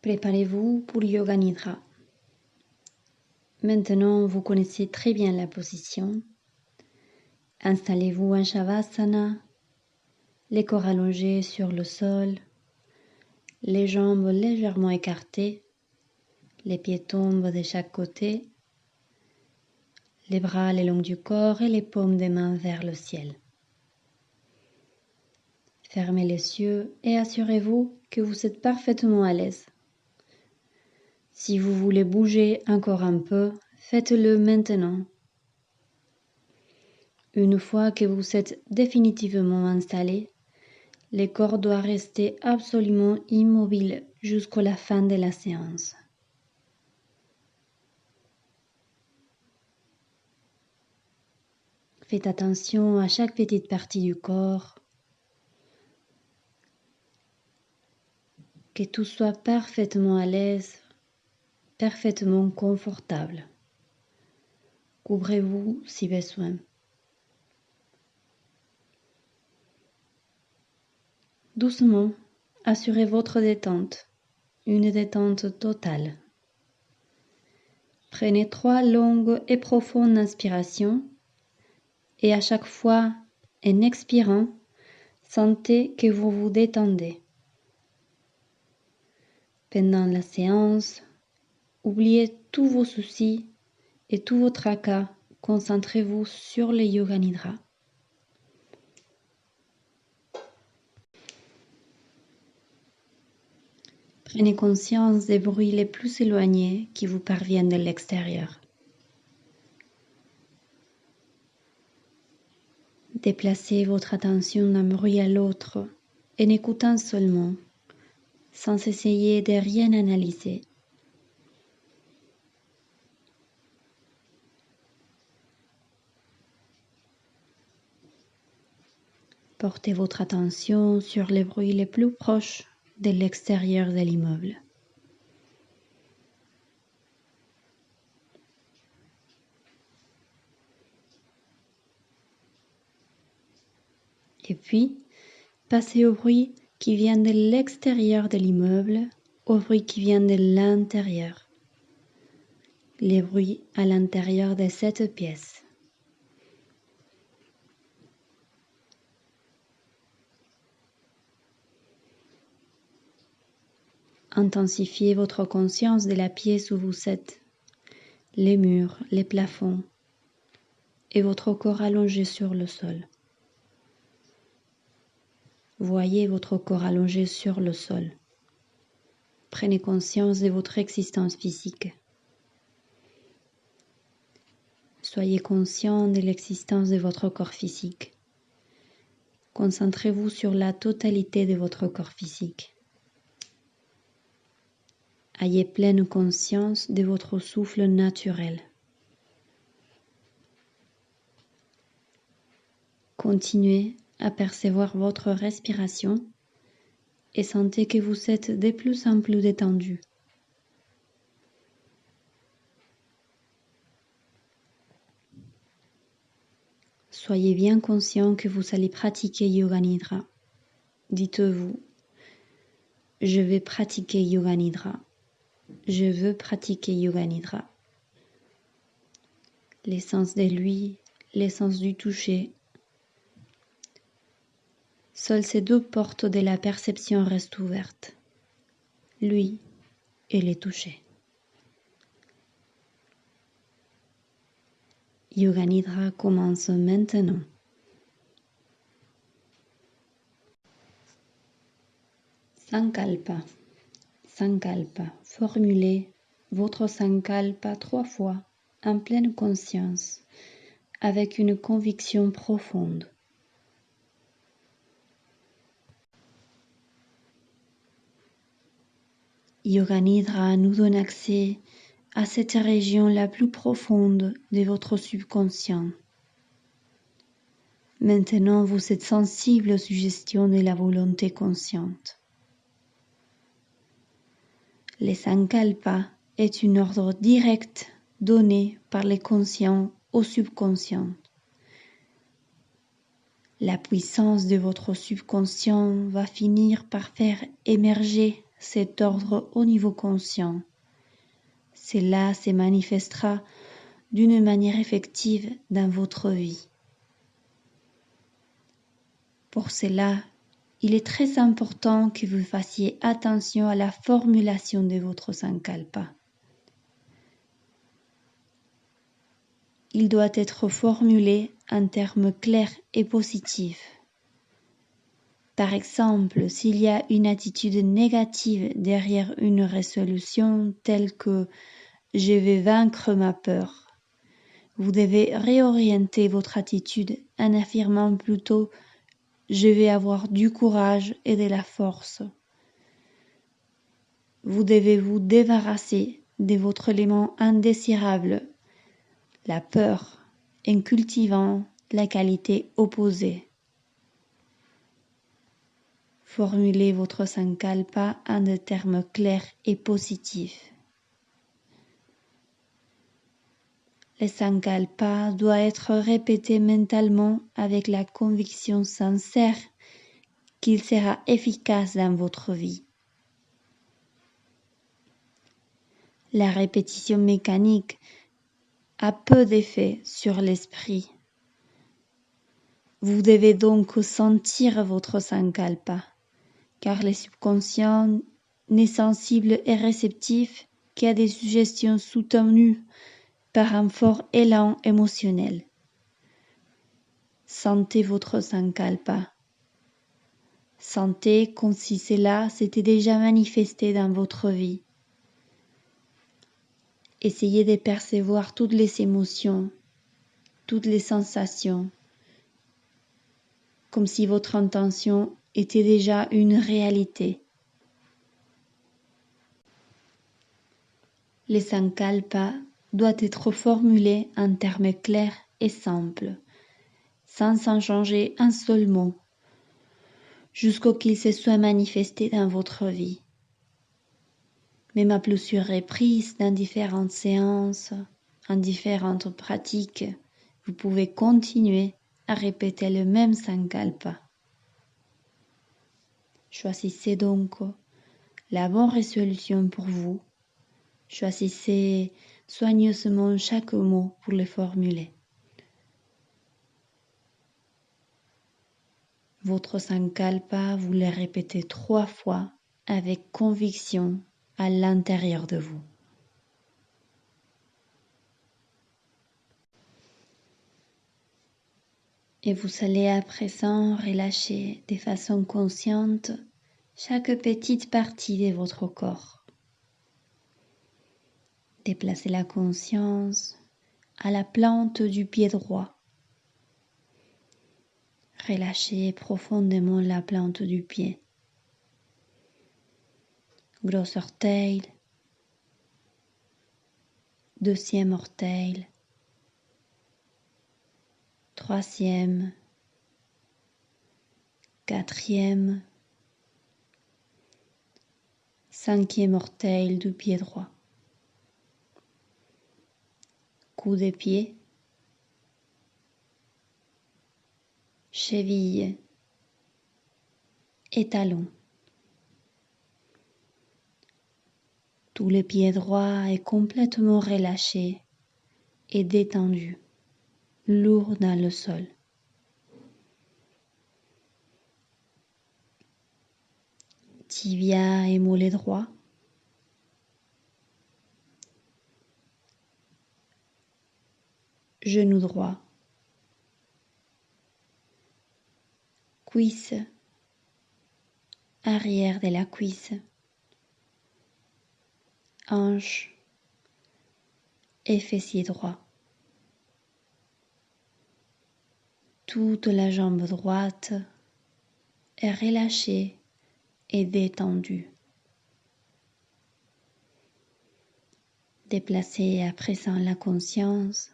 Préparez-vous pour Yoga Nidra. Maintenant, vous connaissez très bien la position. Installez-vous en Shavasana, les corps allongés sur le sol, les jambes légèrement écartées, les pieds tombent de chaque côté, les bras le long du corps et les paumes des mains vers le ciel. Fermez les yeux et assurez-vous que vous êtes parfaitement à l'aise. Si vous voulez bouger encore un peu, faites-le maintenant. Une fois que vous êtes définitivement installé, le corps doit rester absolument immobile jusqu'à la fin de la séance. Faites attention à chaque petite partie du corps, que tout soit parfaitement à l'aise, parfaitement confortable. Couvrez-vous si besoin. Doucement, assurez votre détente, une détente totale. Prenez 3 longues et profondes inspirations et à chaque fois, en expirant, sentez que vous vous détendez. Pendant la séance, oubliez tous vos soucis et tous vos tracas, concentrez-vous sur le Yoga Nidra. Prenez conscience des bruits les plus éloignés qui vous parviennent de l'extérieur. Déplacez votre attention d'un bruit à l'autre en écoutant seulement, sans essayer de rien analyser. Portez votre attention sur les bruits les plus proches de l'extérieur de l'immeuble. Et puis, passez au bruit qui vient de l'extérieur de l'immeuble, au bruit qui vient de l'intérieur. Les bruits à l'intérieur de cette pièce. Intensifiez votre conscience de la pièce où vous êtes, les murs, les plafonds et votre corps allongé sur le sol. Voyez votre corps allongé sur le sol. Prenez conscience de votre existence physique. Soyez conscient de l'existence de votre corps physique. Concentrez-vous sur la totalité de votre corps physique. Ayez pleine conscience de votre souffle naturel. Continuez à percevoir votre respiration et sentez que vous êtes de plus en plus détendu. Soyez bien conscient que vous allez pratiquer Yoga Nidra. Dites-vous, je vais pratiquer Yoga Nidra. Je veux pratiquer Yoga Nidra. L'essence de lui, l'essence du toucher. Seules ces 2 portes de la perception restent ouvertes. Lui et les touchés. Yoga Nidra commence maintenant. Sankalpa. Sankalpa. Formulez votre Sankalpa 3 fois en pleine conscience, avec une conviction profonde. Yoga Nidra nous donne accès à cette région la plus profonde de votre subconscient. Maintenant, vous êtes sensible aux suggestions de la volonté consciente. Le Sankalpa est un ordre direct donné par les conscients au subconscient. La puissance de votre subconscient va finir par faire émerger cet ordre au niveau conscient. Cela se manifestera d'une manière effective dans votre vie. Pour cela, il est très important que vous fassiez attention à la formulation de votre sankalpa. Il doit être formulé en termes clairs et positifs. Par exemple, s'il y a une attitude négative derrière une résolution telle que « je vais vaincre ma peur », vous devez réorienter votre attitude en affirmant plutôt « je vais avoir du courage et de la force ». Vous devez vous débarrasser de votre élément indésirable, la peur, en cultivant la qualité opposée. Formulez votre sankalpa en des termes clairs et positifs. Le sankalpa doit être répété mentalement avec la conviction sincère qu'il sera efficace dans votre vie. La répétition mécanique a peu d'effet sur l'esprit. Vous devez donc sentir votre sankalpa, car le subconscient n'est sensible et réceptif qu'à des suggestions soutenues par un fort élan émotionnel. Sentez votre sankalpa. Sentez comme si cela s'était déjà manifesté dans votre vie. Essayez de percevoir toutes les émotions, toutes les sensations, comme si votre intention était déjà une réalité. Le sankalpa doit être formulé en termes clairs et simples, sans en changer un seul mot, jusqu'au qu'il se soit manifesté dans votre vie. Même à plusieurs reprises dans différentes séances, en différentes pratiques, vous pouvez continuer à répéter le même sankalpa. Choisissez donc la bonne résolution pour vous. Choisissez soigneusement chaque mot pour le formuler. Votre sankalpa, vous le répétez 3 fois avec conviction à l'intérieur de vous. Et vous allez à présent relâcher de façon consciente chaque petite partie de votre corps. Déplacez la conscience à la plante du pied droit. Relâchez profondément la plante du pied. Gros orteil, deuxième orteil, troisième, quatrième, cinquième orteil du pied droit. Coude de pied, cheville et talon. Tout le pied droit est complètement relâché et détendu, lourd dans le sol. Tibia et mollet droit. Genou droit. Cuisse. Arrière de la cuisse. Hanche et fessier droit. Toute la jambe droite est relâchée et détendue. Déplacez à présent la conscience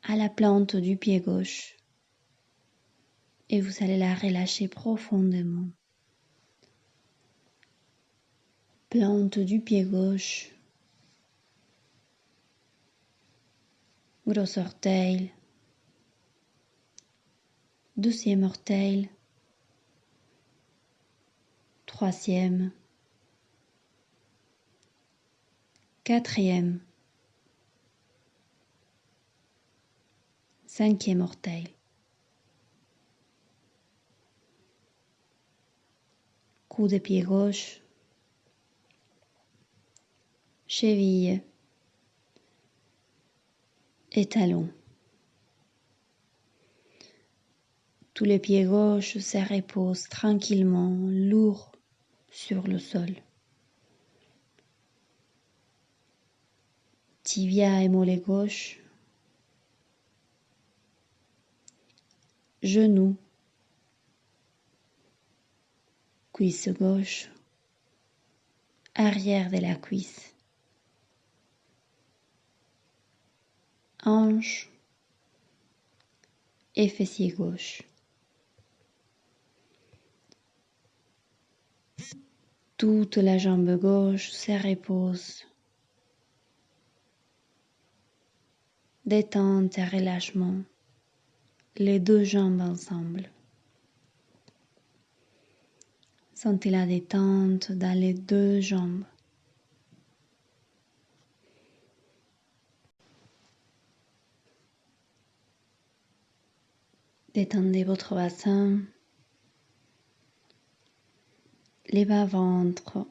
à la plante du pied gauche et vous allez la relâcher profondément. Plante du pied gauche, gros orteil, deuxième orteil, troisième, 4e, 5e orteil, coude de pied gauche, cheville et talon. Tous les pieds gauche se reposent tranquillement, lourds sur le sol. Tibia et mollet gauche, genou, cuisse gauche, arrière de la cuisse, hanche et fessier gauche. Toute la jambe gauche se repose. Détente et relâchement, les deux jambes ensemble. Sentez la détente dans les deux jambes. Détendez votre bassin, les bas-ventres,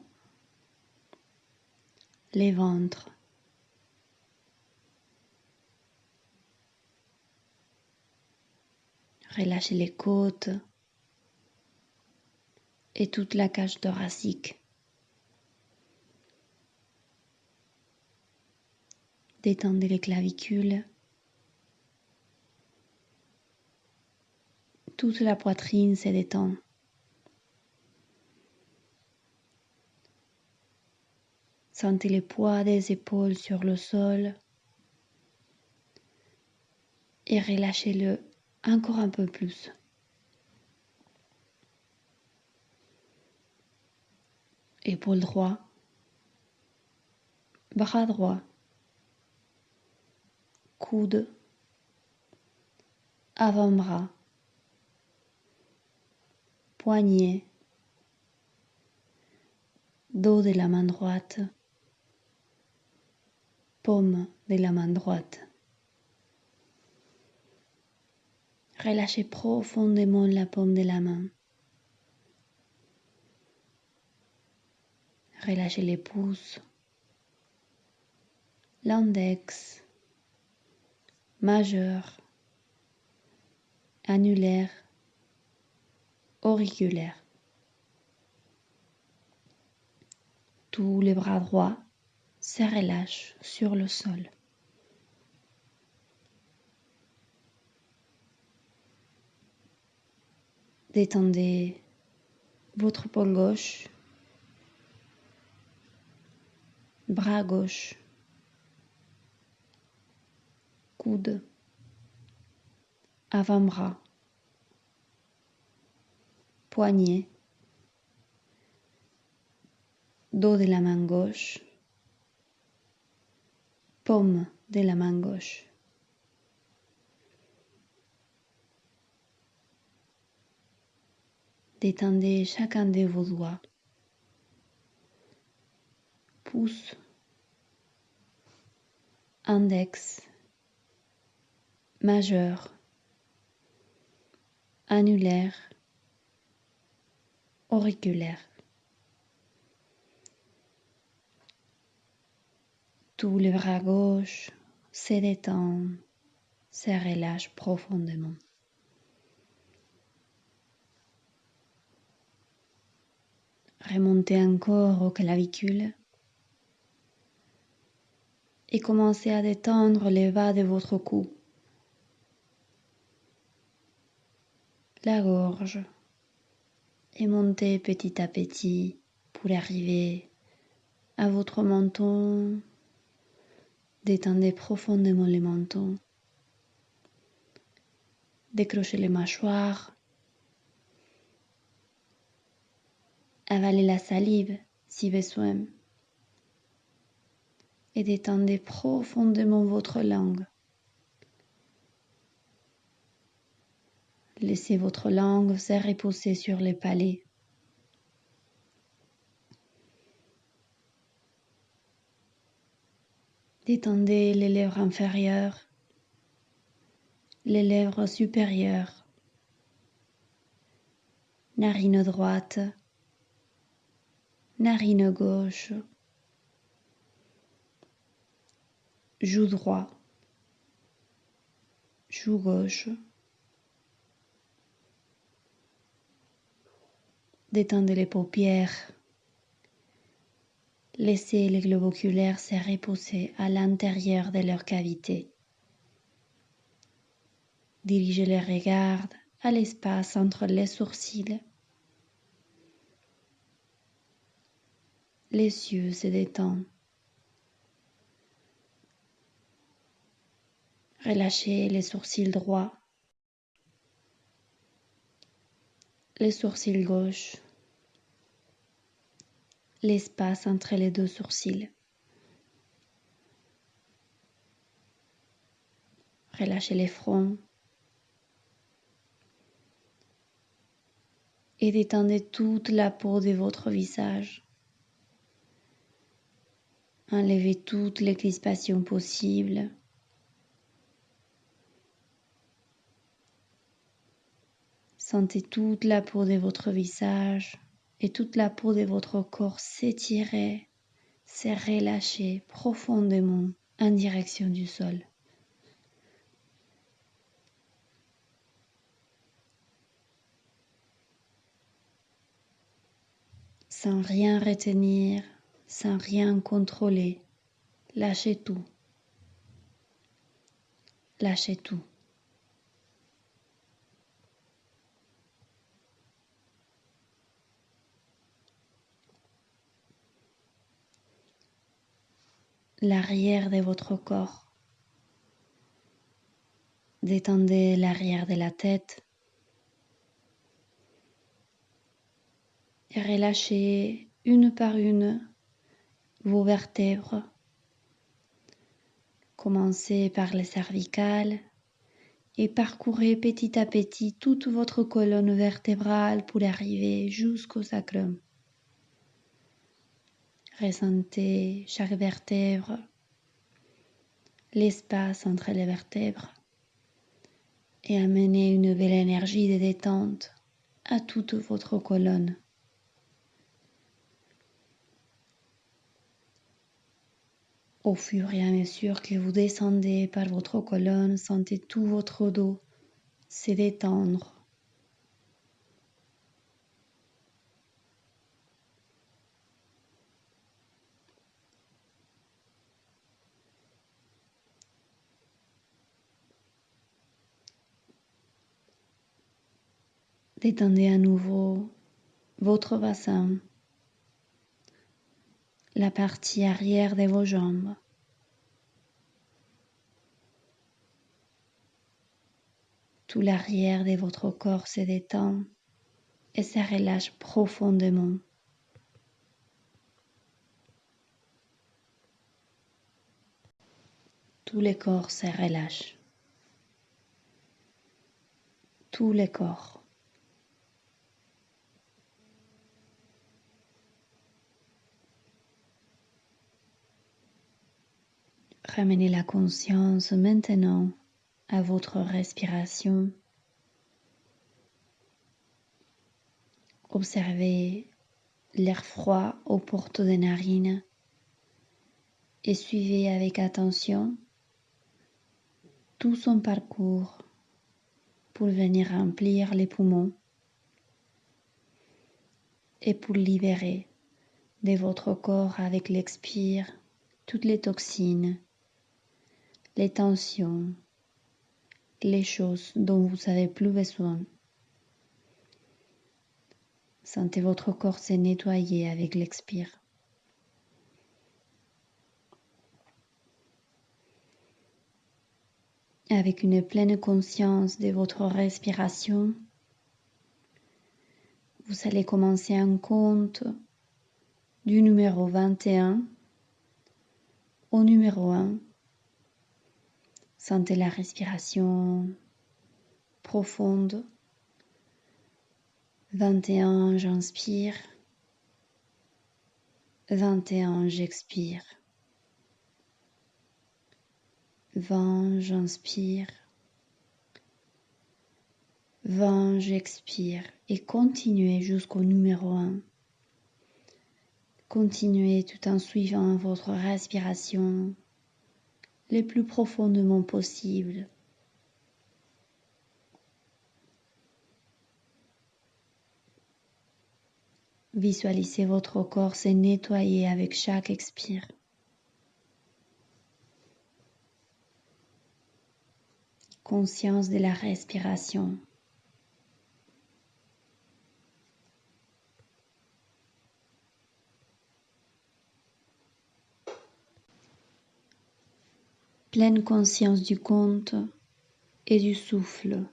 les ventres. Relâchez les côtes et toute la cage thoracique. Détendez les clavicules, toute la poitrine se détend. Sentez le poids des épaules sur le sol et relâchez-le encore un peu plus. Épaule droit, bras droit, coude, avant-bras, poignet, dos de la main droite, paume de la main droite. Relâchez profondément la paume de la main. Relâchez les pouces, l'index, majeur, annulaire, auriculaire. Tous les bras droits se relâchent sur le sol. Détendez votre épaule gauche, bras gauche, coude, avant-bras, poignet, dos de la main gauche, paume de la main gauche. Détendez chacun de vos doigts. Pouce, index, majeur, annulaire, auriculaire. Tous les bras gauche se détendent, se relâchent profondément. Remontez encore aux clavicules et commencez à détendre les bas de votre cou, la gorge, et montez petit à petit pour arriver à votre menton. Détendez profondément les mentons. Décrochez les mâchoires. Avalez la salive si besoin. Et détendez profondément votre langue. Laissez votre langue se reposer sur les palais. Détendez les lèvres inférieures, les lèvres supérieures, narine droite, narine gauche, joue droit, joue gauche. Détendez les paupières. Laissez les globes oculaires se reposer à l'intérieur de leur cavité. Dirigez les regards à l'espace entre les sourcils. Les yeux se détendent. Relâchez les sourcils droits, les sourcils gauches, l'espace entre les deux sourcils. Relâchez les fronts et détendez toute la peau de votre visage. Enlevez toutes les crispations possibles. Sentez toute la peau de votre visage et toute la peau de votre corps s'étirer, se relâcher profondément en direction du sol. Sans rien retenir, sans rien contrôler, lâchez tout. Lâchez tout. L'arrière de votre corps. Détendez l'arrière de la tête et relâchez une par une vos vertèbres. Commencez par les cervicales et parcourez petit à petit toute votre colonne vertébrale pour arriver jusqu'au sacrum. Ressentez chaque vertèbre, l'espace entre les vertèbres et amenez une belle énergie de détente à toute votre colonne. Au fur et à mesure que vous descendez par votre colonne, sentez tout votre dos se détendre. Détendez à nouveau votre bassin, la partie arrière de vos jambes. Tout l'arrière de votre corps se détend et se relâche profondément. Tout le corps se relâche. Tout le corps. Ramenez la conscience maintenant à votre respiration. Observez l'air froid aux portes des narines et suivez avec attention tout son parcours pour venir remplir les poumons et pour libérer de votre corps avec l'expire toutes les toxines, les tensions, les choses dont vous n'avez plus besoin. Sentez votre corps se nettoyer avec l'expire. Avec une pleine conscience de votre respiration, vous allez commencer un compte du numéro 21 au numéro 1. Sentez la respiration profonde. 21, j'inspire. 21, j'expire. 20, j'inspire. 20, j'expire. Et continuez jusqu'au numéro 1. Continuez tout en suivant votre respiration le plus profondément possible. Visualisez votre corps se nettoyer avec chaque expire. Conscience de la respiration. Pleine conscience du compte et du souffle.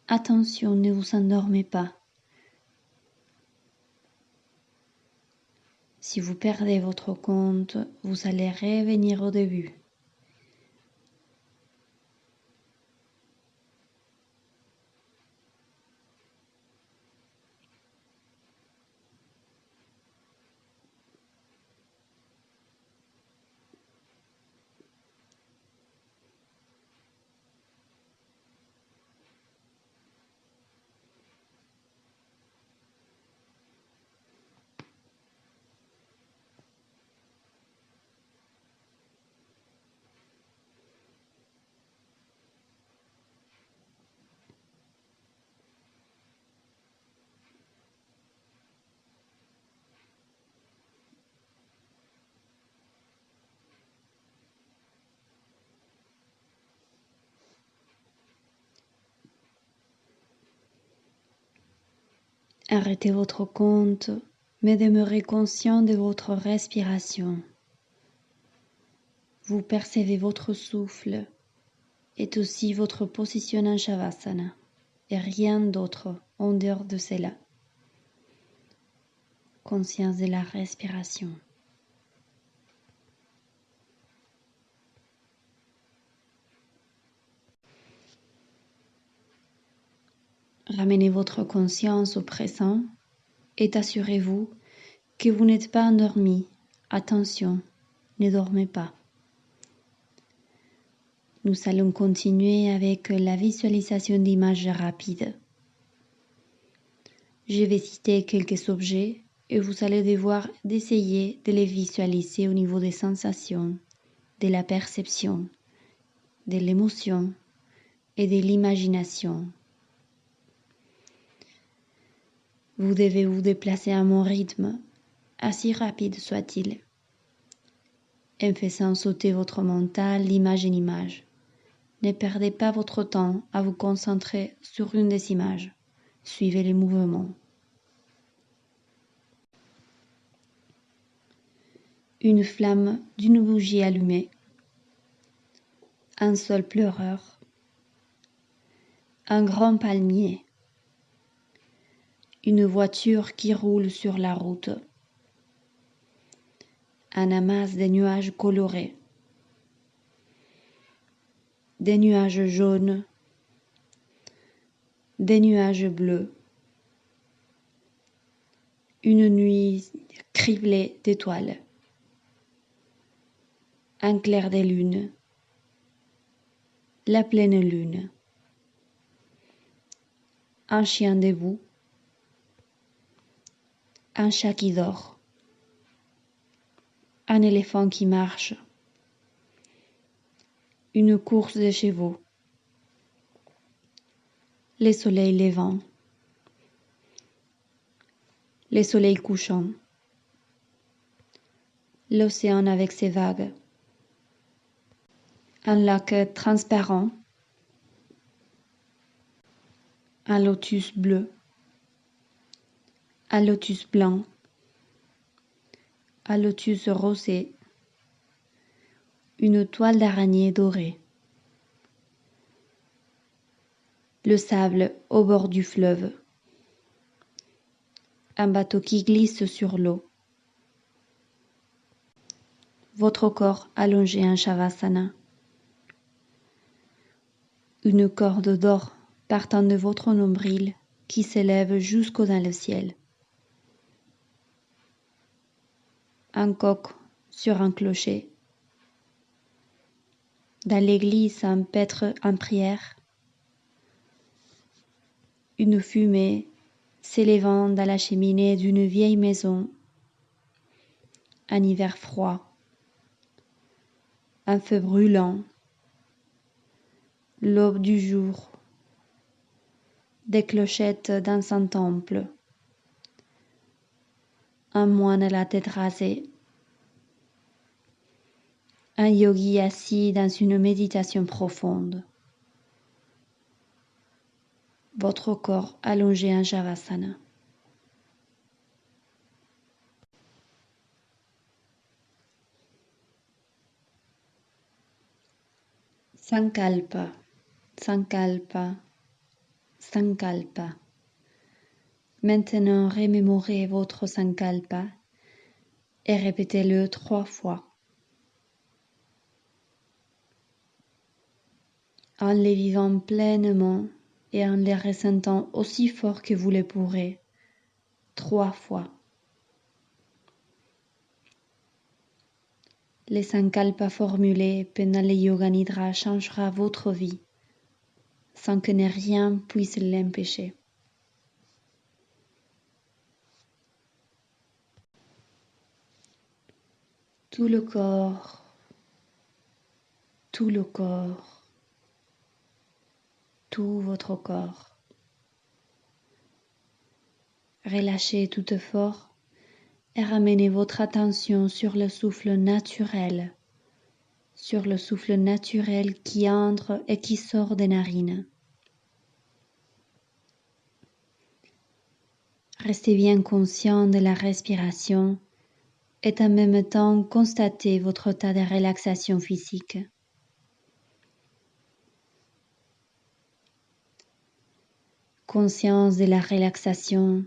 Attention, ne vous endormez pas. Si vous perdez votre compte, vous allez revenir au début. Arrêtez votre compte, mais demeurez conscient de votre respiration. Vous percevez votre souffle et aussi votre position en Shavasana et rien d'autre en dehors de cela. Conscience de la respiration. Ramenez votre conscience au présent et assurez-vous que vous n'êtes pas endormi. Attention, ne dormez pas. Nous allons continuer avec la visualisation d'images rapides. Je vais citer quelques objets et vous allez devoir essayer de les visualiser au niveau des sensations, de la perception, de l'émotion et de l'imagination. Vous devez vous déplacer à mon rythme, aussi rapide soit-il, en faisant sauter votre mental d'image en image. Ne perdez pas votre temps à vous concentrer sur une des images. Suivez les mouvements. Une flamme d'une bougie allumée. Un sol pleureur. Un grand palmier. Une voiture qui roule sur la route. Un amas de nuages colorés. Des nuages jaunes. Des nuages bleus. Une nuit criblée d'étoiles. Un clair de lune. La pleine lune. Un chien debout. Un chat qui dort. Un éléphant qui marche. Une course de chevaux. Les soleils levants. Les soleils couchants. L'océan avec ses vagues. Un lac transparent. Un lotus bleu. Un lotus blanc. Un lotus rosé. Une toile d'araignée dorée. Le sable au bord du fleuve. Un bateau qui glisse sur l'eau. Votre corps allongé en Shavasana. Une corde d'or partant de votre nombril qui s'élève jusqu'au dans le ciel. Un coq sur un clocher. Dans l'église, un prêtre en prière, une fumée s'élevant dans la cheminée d'une vieille maison, un hiver froid, un feu brûlant, l'aube du jour, des clochettes dans un temple, un moine à la tête rasée, un yogi assis dans une méditation profonde, votre corps allongé en Shavasana. Sankalpa, Sankalpa, Sankalpa. Maintenant, remémorez votre Sankalpa et répétez-le 3 fois. En les vivant pleinement et en les ressentant aussi fort que vous le pourrez, 3 fois. Les sankalpas formulés pendant le yoga nidra changera votre vie, sans que rien puisse l'empêcher. Tout le corps, tout le corps, tout votre corps. Relâchez tout effort et ramenez votre attention sur le souffle naturel qui entre et qui sort des narines. Restez bien conscient de la respiration et en même temps constatez votre état de relaxation physique. Conscience de la relaxation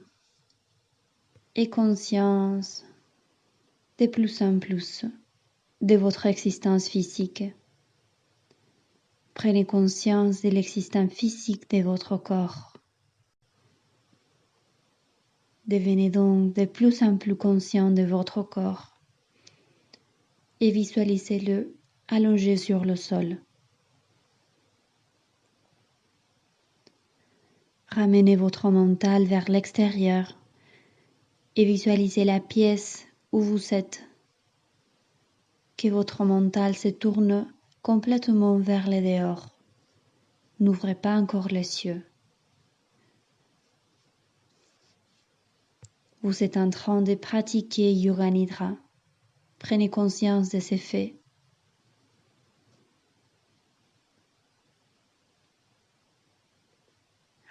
et conscience de plus en plus de votre existence physique. Prenez conscience de l'existence physique de votre corps. Devenez donc de plus en plus conscient de votre corps et visualisez-le allongé sur le sol. Ramenez votre mental vers l'extérieur et visualisez la pièce où vous êtes. Que votre mental se tourne complètement vers le dehors. N'ouvrez pas encore les yeux. Vous êtes en train de pratiquer Yoga Nidra. Prenez conscience de ces faits.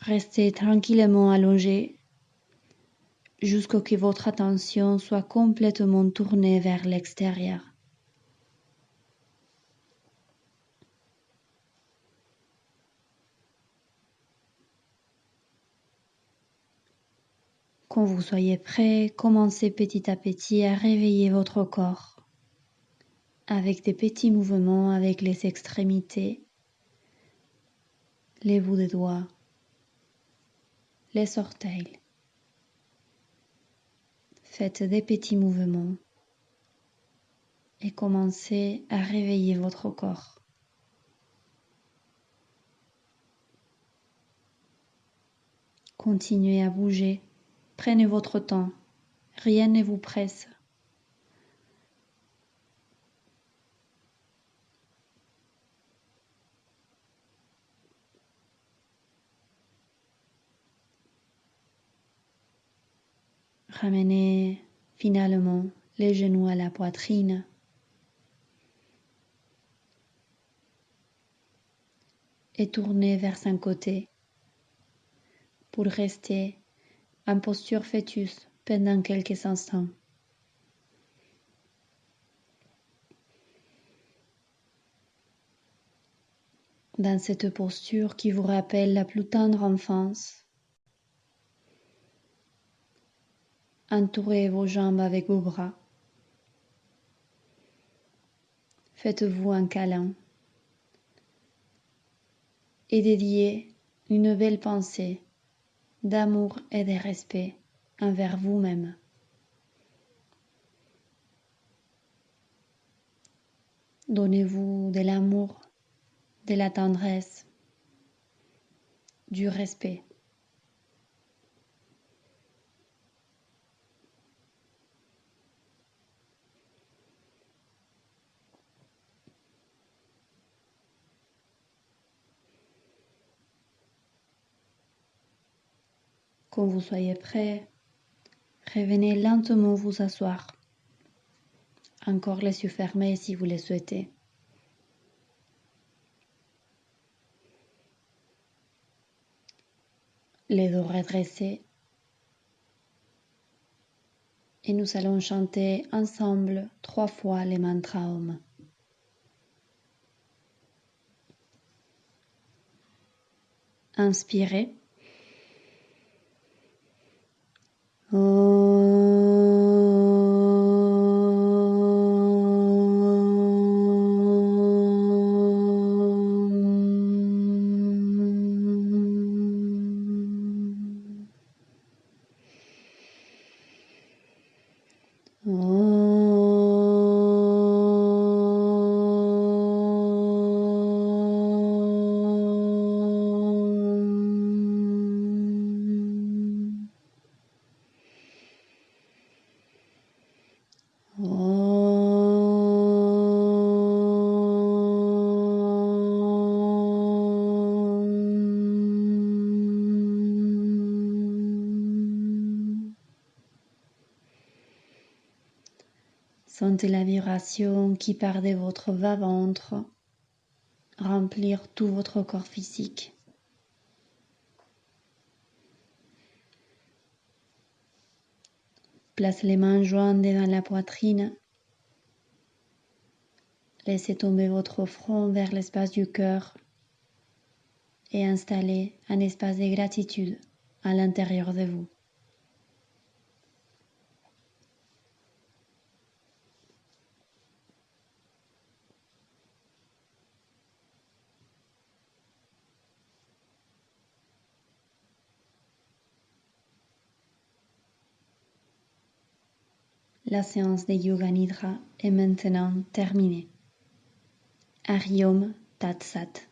Restez tranquillement allongé jusqu'à ce que votre attention soit complètement tournée vers l'extérieur. Quand vous soyez prêt, commencez petit à petit à réveiller votre corps avec des petits mouvements avec les extrémités, les bouts des doigts, les orteils. Faites des petits mouvements et commencez à réveiller votre corps. Continuez à bouger, prenez votre temps, rien ne vous presse. Ramenez finalement les genoux à la poitrine. Et tournez vers un côté pour rester en posture fœtus pendant quelques instants. Dans cette posture qui vous rappelle la plus tendre enfance, entourez vos jambes avec vos bras. Faites-vous un câlin et dédiez une belle pensée d'amour et de respect envers vous-même. Donnez-vous de l'amour de la tendresse, du respect. Quand vous soyez prêt, revenez lentement vous asseoir. Encore les yeux fermés si vous le souhaitez. Les dos redressés. Et nous allons chanter ensemble 3 fois les mantras Om. Inspirez. Sentez la vibration qui part de votre bas-ventre remplir tout votre corps physique. Placez les mains jointes devant la poitrine. Laissez tomber votre front vers l'espace du cœur et installez un espace de gratitude à l'intérieur de vous. La séance de Yoga Nidra est maintenant terminée. Hariom Tat Sat.